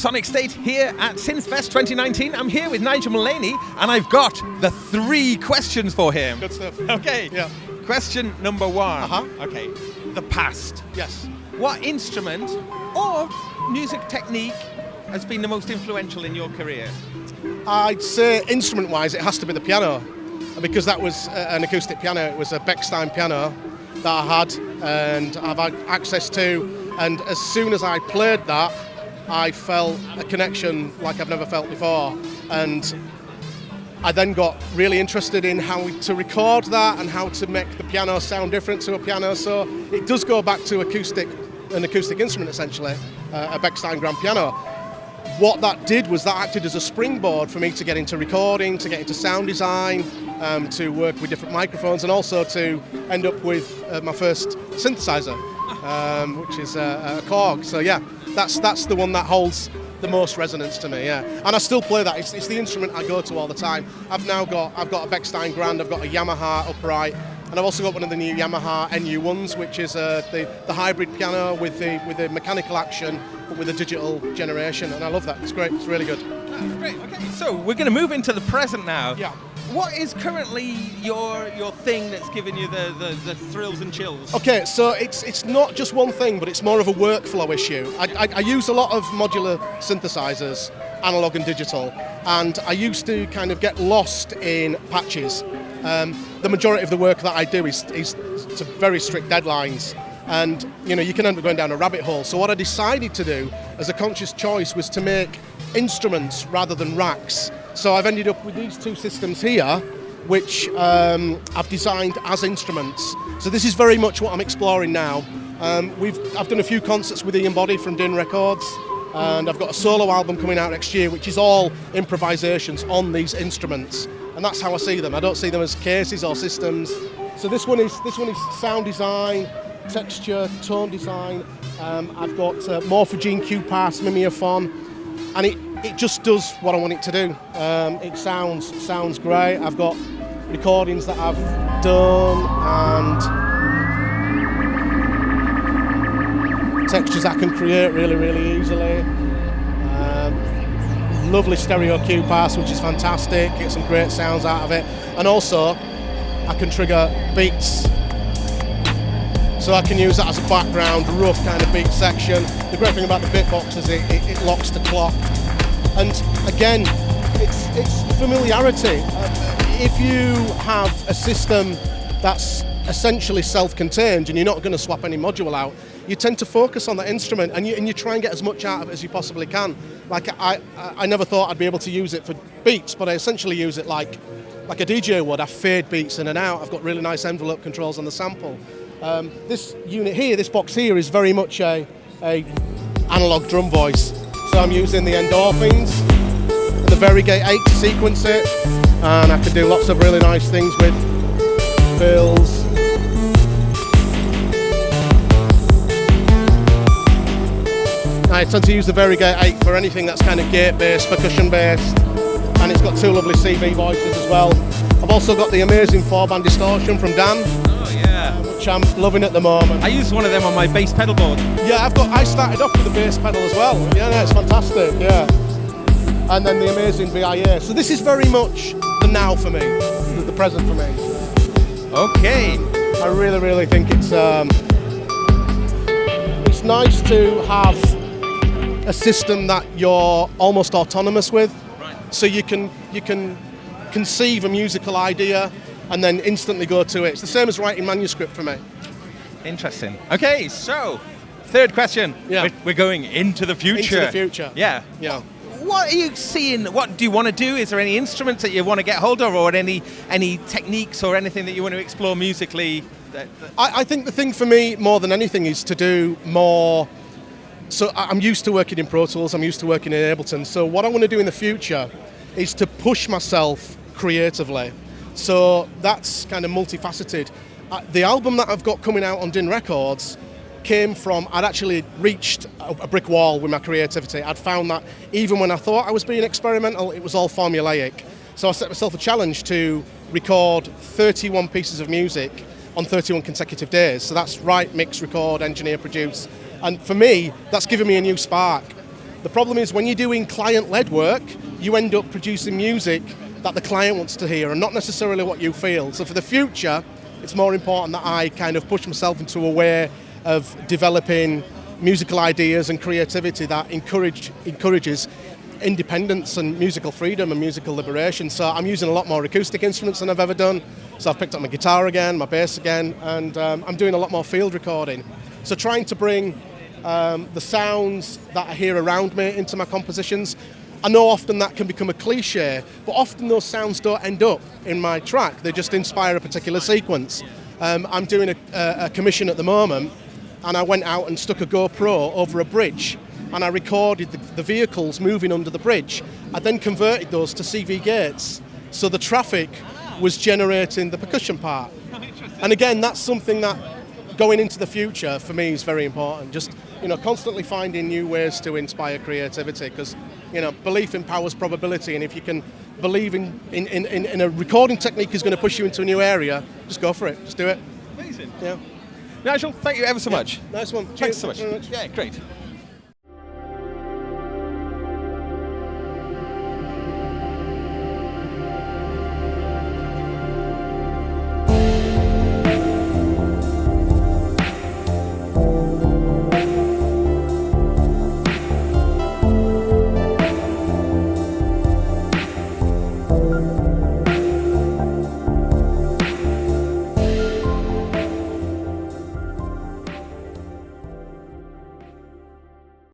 Sonicstate here at Synthfest 2019. I'm here with Nigel Mullaney, and I've got the 3 questions for him. Good stuff. Okay. Yeah. Question number 1. Okay. The past. Yes. What instrument or music technique has been the most influential in your career? I'd say instrument-wise, it has to be the piano, because that was an acoustic piano. It was a Bechstein piano that I had and I've had access to. And as soon as I played that, I felt a connection like I've never felt before. And I then got really interested in how to record that and how to make the piano sound different to a piano. So it does go back to an acoustic instrument essentially, a Bechstein grand piano. What that did was that acted as a springboard for me to get into recording, to get into sound design, to work with different microphones, and also to end up with my first synthesizer, which is a Korg. So yeah, that's the one that holds the most resonance to me. Yeah, and I still play that. It's the instrument I go to all the time. I've got a Bechstein grand, I've got a Yamaha upright, and I've also got one of the new Yamaha NU1s, which is the hybrid piano with the mechanical action, but with a digital generation, and I love that. It's great. It's really good. Oh, great. Okay, so we're going to move into the present now. Yeah. What is currently your thing that's giving you the thrills and chills? Okay, so it's not just one thing, but it's more of a workflow issue. I use a lot of modular synthesizers, analog and digital, and I used to kind of get lost in patches. The majority of the work that I do is to very strict deadlines, and you can end up going down a rabbit hole. So what I decided to do as a conscious choice was to make instruments rather than racks. So I've ended up with these 2 systems here, which I've designed as instruments. So this is very much what I'm exploring now. I've done a few concerts with Ian Boddy from Din Records, and I've got a solo album coming out next year, which is all improvisations on these instruments. And that's how I see them. I don't see them as cases or systems. So this one is sound design, texture, tone design. I've got Morphogene, Q-Pass, Mimeophone, and it just does what I want it to do. It sounds great. I've got recordings that I've done and textures I can create really, really easily. Lovely stereo Q-Pass, which is fantastic. Get some great sounds out of it. And also, I can trigger beats. So I can use that as a background, rough kind of beat section. The great thing about the bitbox is it locks the clock. And again, it's familiarity. If you have a system that's essentially self-contained and you're not going to swap any module out, you tend to focus on that instrument and you try and get as much out of it as you possibly can. Like I never thought I'd be able to use it for beats, but I essentially use it like a DJ would. I fade beats in and out. I've got really nice envelope controls on the sample. This unit here, this box here, is very much a analog drum voice. So I'm using the endorphins, the Varigate 8 to sequence it, and I can do lots of really nice things with fills. I tend to use the Varigate 8 for anything that's kind of gate-based, percussion-based, and it's got 2 lovely CV voices as well. I've also got the amazing 4-band distortion from Dan. Oh yeah. Which I'm loving at the moment. I use one of them on my bass pedal board. Yeah, I started off with the bass pedal as well. Yeah, it's fantastic, yeah. And then the amazing VIA. So this is very much the now for me, the present for me. Okay. I really, really think it's nice to have a system that you're almost autonomous with. Right. So you can conceive a musical idea and then instantly go to it. It's the same as writing manuscript for me. Interesting. Okay, so 3rd question. Yeah. We're going into the future. Into the future. Yeah. Yeah. What are you seeing? What do you want to do? Is there any instruments that you want to get hold of, or any techniques or anything that you want to explore musically? I think the thing for me more than anything is to do more. So I'm used to working in Pro Tools, I'm used to working in Ableton. So what I want to do in the future is to push myself creatively. So that's kind of multifaceted. The album that I've got coming out on Din Records came from, I'd actually reached a brick wall with my creativity. I'd found that even when I thought I was being experimental, it was all formulaic. So I set myself a challenge to record 31 pieces of music on 31 consecutive days. So that's write, mix, record, engineer, produce. And for me, that's given me a new spark. The problem is when you're doing client-led work, you end up producing music that the client wants to hear and not necessarily what you feel. So for the future, it's more important that I kind of push myself into a way of developing musical ideas and creativity that encourages independence and musical freedom and musical liberation. So I'm using a lot more acoustic instruments than I've ever done. So I've picked up my guitar again, my bass again, and I'm doing a lot more field recording. So trying to bring the sounds that I hear around me into my compositions. I know often that can become a cliche, but often those sounds don't end up in my track. They just inspire a particular sequence. I'm doing a commission at the moment, and I went out and stuck a GoPro over a bridge, and I recorded the vehicles moving under the bridge. I then converted those to CV gates, so the traffic was generating the percussion part. And again, that's something that going into the future for me is very important. Just, constantly finding new ways to inspire creativity, because, belief empowers probability, and if you can believe in a recording technique is going to push you into a new area, just go for it, just do it. Amazing. Yeah. Nigel, thank you ever so much. Nice one. Thanks Cheers. so much. Yeah, great.